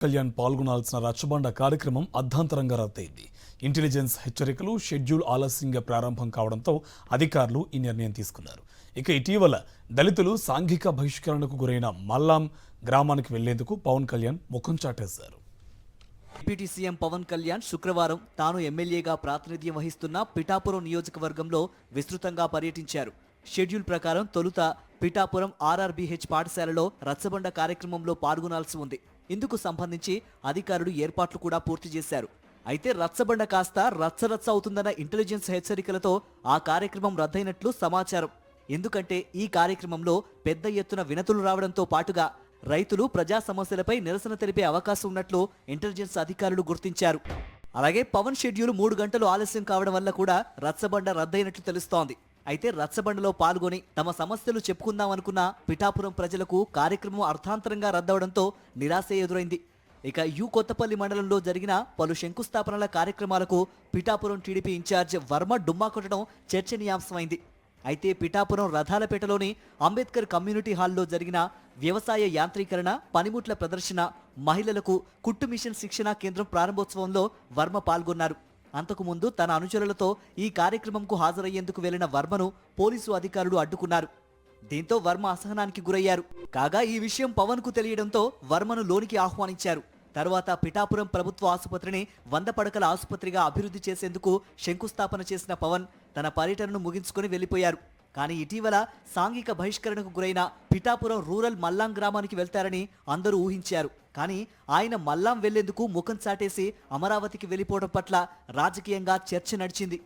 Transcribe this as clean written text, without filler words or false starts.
కళ్యాణ్ పాల్గొనాల్సిన రచ్చబండ కార్యక్రమం అర్ధాంతరంగా రద్దయింది. ఇంటెలిజెన్స్ హెచ్చరికలు, షెడ్యూల్ ఆలస్యంగా ప్రారంభం కావడంతో అధికారులు ఈ నిర్ణయం తీసుకున్నారు. ఇక ఇటీవల దళితులు సాంఘిక బహిష్కరణకు గురైన మల్లాం గ్రామానికి వెళ్లేందుకు పవన్ కళ్యాణ్ ముఖం చాటేశారు. డిప్యూటీ సీఎం పవన్ కళ్యాణ్ శుక్రవారం తాను ఎమ్మెల్యేగా ప్రాతినిధ్యం వహిస్తున్న పిఠాపురం నియోజకవర్గంలో విస్తృతంగా పర్యటించారు. షెడ్యూల్ ప్రకారం తొలుత పిఠాపురం ఆర్ఆర్బీహెచ్ పాఠశాలలో రచ్చబండ కార్యక్రమంలో పాల్గొనాల్సి ఉంది. ఇందుకు సంబంధించి అధికారులు ఏర్పాట్లు కూడా పూర్తి చేశారు. అయితే రచ్చబండ కాస్త రచ్చరచ్చ అవుతుందన్న ఇంటెలిజెన్స్ హెచ్చరికలతో ఆ కార్యక్రమం రద్దయినట్లు సమాచారం. ఎందుకంటే ఈ కార్యక్రమంలో పెద్ద ఎత్తున వినతులు రావడంతో పాటుగా రైతులు ప్రజా సమస్యలపై నిరసన తెలిపే అవకాశం ఉన్నట్లు ఇంటెలిజెన్స్ అధికారులు గుర్తించారు. అలాగే పవన్ షెడ్యూల్ 3 గంటలు ఆలస్యం కావడం వల్ల కూడా రచ్చబండ రద్దయినట్లు తెలుస్తోంది. అయితే రచ్చబండలో పాల్గొని తమ సమస్యలు చెప్పుకుందామనుకున్న పిఠాపురం ప్రజలకు కార్యక్రమం అర్థాంతరంగా రద్దవడంతో నిరాశ ఎదురైంది. ఇక కొత్తపల్లి మండలంలో జరిగిన పలు శంకుస్థాపనల కార్యక్రమాలకు పిఠాపురం టీడీపీ ఇన్ఛార్జ్ వర్మ డుమ్మా కొట్టడం చర్చనీయాంశమైంది. అయితే పిఠాపురం రథాలపేటలోని అంబేద్కర్ కమ్యూనిటీ హాల్లో జరిగిన వ్యవసాయ యాంత్రీకరణ, పనిముట్ల ప్రదర్శన, మహిళలకు కుట్టు మిషన్ శిక్షణా కేంద్రం ప్రారంభోత్సవంలో వర్మ పాల్గొన్నారు. అంతకుముందు తన అనుచరులతో ఈ కార్యక్రమంకు హాజరయ్యేందుకు వెళ్లిన వర్మను పోలీసు అధికారులు అడ్డుకున్నారు. దీంతో వర్మ అసహనానికి గురయ్యారు. కాగా ఈ విషయం పవన్ కు తెలియడంతో వర్మను లోనికి ఆహ్వానించారు. తరువాత పిఠాపురం ప్రభుత్వ ఆసుపత్రిని 100 పడకల ఆసుపత్రిగా అభివృద్ధి చేసేందుకు శంకుస్థాపన చేసిన పవన్ తన పర్యటనను ముగించుకొని వెళ్లిపోయారు. కానీ ఇటీవల సాంఘిక బహిష్కరణకు గురైన పిఠాపురం రూరల్ మల్లాం గ్రామానికి వెళ్తారని అందరూ ఊహించారు. కానీ ఆయన మల్లాం వెళ్లేందుకు ముఖం చాటేసి అమరావతికి వెళ్లిపోవడం పట్ల రాజకీయంగా చర్చ నడిచింది.